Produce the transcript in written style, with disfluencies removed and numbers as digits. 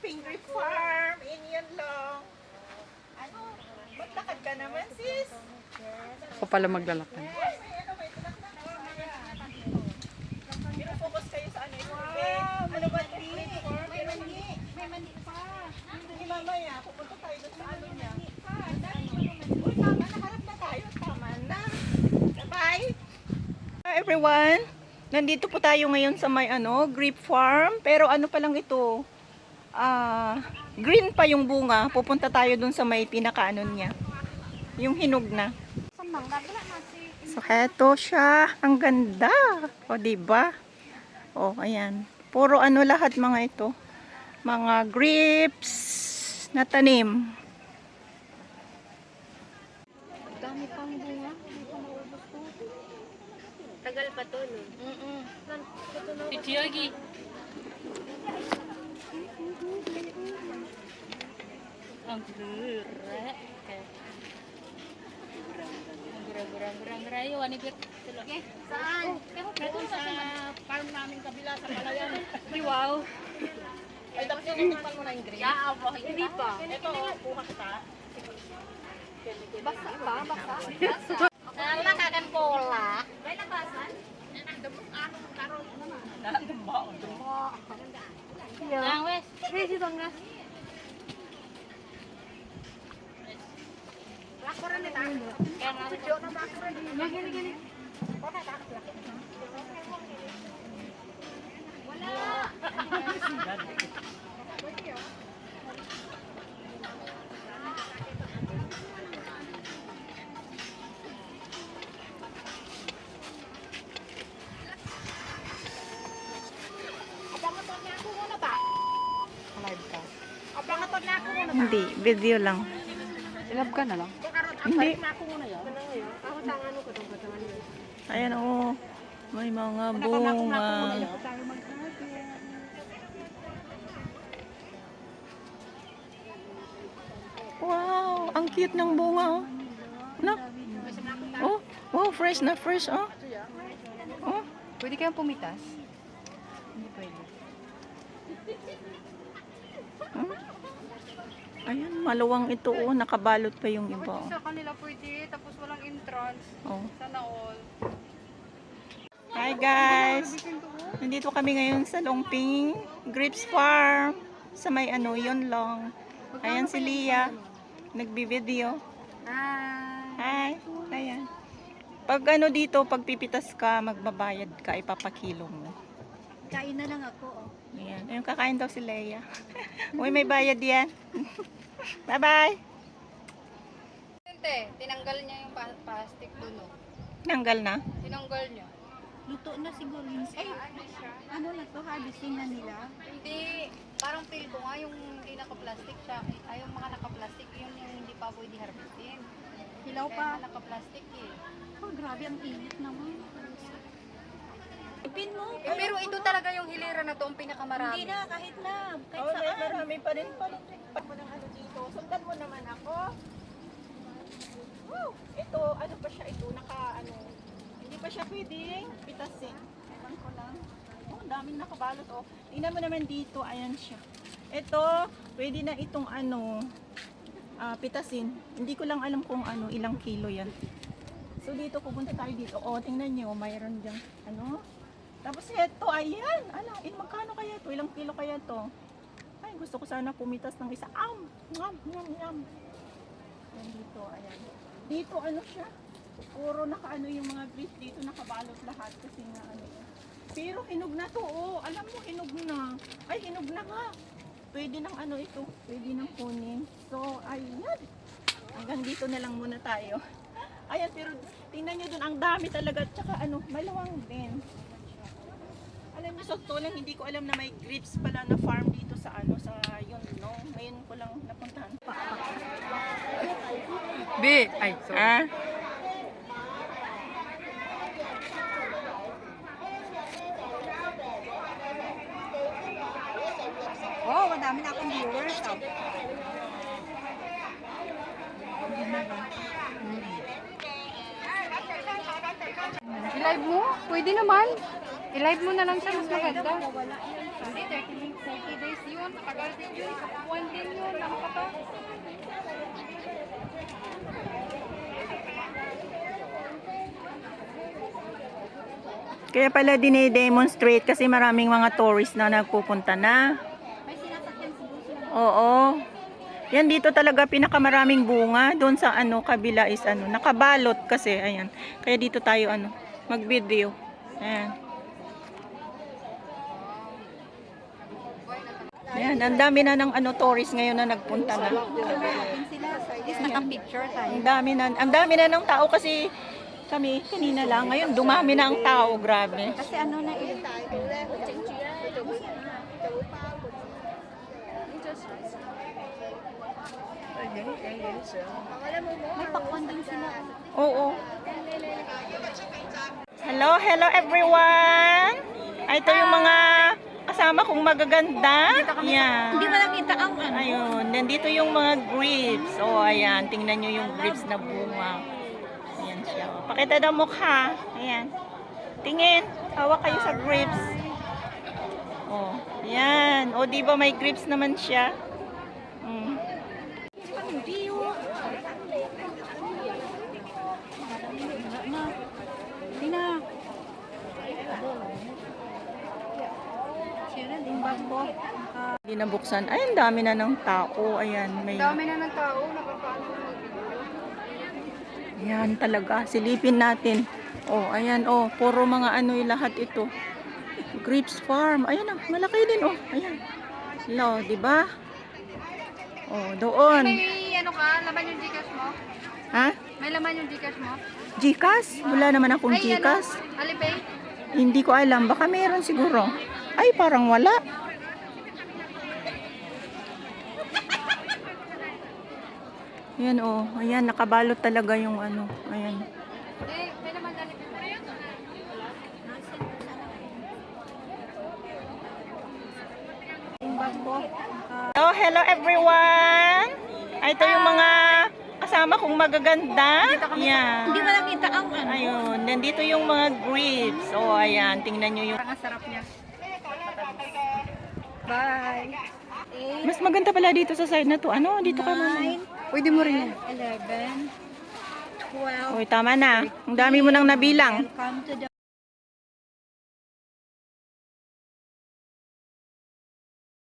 Lomping Grape Farm. Yan lang. Ano? Maglakad ka naman, sis. Ako pala maglalakad. May tulak na. Pero focus kayo sa ano ito. Wow, ano ba ito? May mani. May mani pa. Hindi mamaya, pupunta tayo doon sa ano niya. Uy, tama, naharap na tayo. Tama na. Bye. Hi everyone. Nandito po tayo ngayon sa may grape farm. Pero ano pa lang ito? Green pa yung bunga. Pupunta tayo dun sa may pinakaano niya. Yung hinog na. So, heto siya. Ang ganda. O, diba? O, ayan. Puro ano lahat mga ito. Mga grapes na tanim. Dami pang bunga. Hindi pa maubos to. Tagal pa to, no? Ito yagi. Ang gurek. Gurang-gurang-gurang-gurang. Wanigit. Saan? Doon sa farm namin kabila sa Palayan. Wow. Ay, tapos ninipan mo na yung green? Yeah, hindi pa. Ito, buha kita. Basa pa, basa. Saan makakan pola? May labasan? Yang wes, wes itu enggak. Laporan nih tak? Yang gini. Live ka. Hindi, video lang. Live ka na lang. Hindi. Ayan o. May mga bunga. Wow, ang cute ng bunga oh. Nak. Oh, wow, fresh na fresh oh. Oh. Pwede kayang pumitas? Hindi pwede. Ayan, maluwang ito oh, nakabalot pa yung iba. Sa kanila pwede, tapos walang entrance. Oh. Sana all. Hi guys. Nandito kami ngayon sa Lomping Grapes Farm. Sa may yon long. Ayan si Leah. Nagbi-video. Hi. Ayan. Pag dito, pag pipitas ka, magbabayad ka, ipapakilo mo. Kain na lang ako, oh. Ayan. Ayun, kakain daw si Leah. Uy, may bayad yan. Bye-bye. Tinanggal niya yung plastic doon, no? Tinanggal na. Tinanggal niya. Luto na siguro yun. Ay, ano na to? Harvesting na nila? Hindi, parang feel ko nga yung hindi naka-plastic siya. Ay, yung mga naka-plastic, yun yung hindi pa pwede harvestin. Hilaw Kaya pa. naka-plastic eh. Oh, grabe ang init naman. Ipin mo. Pero ito talaga yung hilera na to, ang pinakamarami. Hindi na, kahit na. Kahit Oh, may saan. marami pa rin pala. Pag mo ng dito. Sundan mo naman ako. Woo! Ito, ano pa siya ito? Hindi pa siya pwedeng pitasin. Ewan ko lang. Oh, daming nakabalot. Oh, tingnan mo naman dito. Ayan siya. Ito, pwede na itong pitasin. Hindi ko lang alam kung ilang kilo yan. So dito, pupunta tayo dito. Oh, tingnan nyo. Mayroon dyan. Tapos ito, ayan. Magkano kaya ito? Ilang kilo kaya ito? Ay, gusto ko sana pumitas ng isa. Ngam, ngam, ngam. Ayan dito, ayan. Dito, siya? Puro yung mga grapes dito, nakabalot lahat. Kasi nga, yan. Pero hinog na to, oh. Alam mo, hinog na. Ay, hinog na nga. Pwede nang ito. Pwede nang kunin. So, ayan. Hanggang dito na lang muna tayo. Ayan, pero tingnan nyo dun, ang dami talaga. Tsaka malawang din. Alam niyo, sa totoo lang, hindi ko alam na may grapes pala na farm dito sa ngayon ko lang napuntahan. Ay, sorry. Oh, madami na akong viewers. Oh. I-live mo? Pwede naman. I-live mo na lang siya, mas maganda. Wala yun. Hindi, 30 days yun. Tagal din yun. Kapuan din yun. Ano ka pa? Kaya pala dine-demonstrate kasi maraming mga tourist na nagpupunta na. May sinasakyan si Lucy. Oo. Yan dito talaga pinakamaraming bunga. Doon sa ano kabila is ano, nakabalot kasi ayan. Kaya dito tayo ano, mag-video. Ayan. Ayan, ang dami na ng ano tourist ngayon na nagpunta na. Sila. Is naka-picture tayo. Ang dami na ng tao kasi kami kanina lang. Ngayon dumami na ang tao, grabe. Kasi ano na eh. May pakwan din sila. Oo. Hello, hello everyone. Ito yung mga kasama kong magaganda. Yan. Hindi ba nakita ang ano? Ayun, nandito yung mga grapes. Oh, ayan, tingnan nyo yung grapes na bunga. Ayan siya. Pakita daw mukha. Ayan. Tingin, hawak kayo sa grapes. Oh, ayan. O, di ba may grapes naman siya? Mm. Tina. Sira din bago. Hindi nabuksan. Ay, ang dami na ng tao. Ayan, may... Dami na ng tao. Nakakaano na. Ayan talaga. Silipin natin. Oh, ayan, oh. Puro mga ano yung lahat ito. Grapes Farm. Ayan, oh. Malaki din, oh. Ayan. Lo, di ba? Oh, doon. May ano ka? Laman yung Gcash mo? Ha? May laman yung Gcash mo? Gcash? Wala naman akong Ay, Gcash. Ano? Alipay? Hindi ko alam. Baka meron siguro. Ay, parang wala. Ayan, oh. Ayan, nakabalot talaga yung ano. Ayan. Eh, may laman Alipay. Hello, hello everyone. Ito yung mga kasama kong magaganda. Ayan. Hindi ba nakita ang ano? Ayun, nandito yung mga grapes. Oh, ayan, tingnan nyo yung... Ang sarap niya. Bye. Mas maganda pala dito sa side na to. Ano, dito ka muna. Pwede mo rin yan. 11, 12. Uy, tama na. Ang dami mo nang nabilang. Welcome to the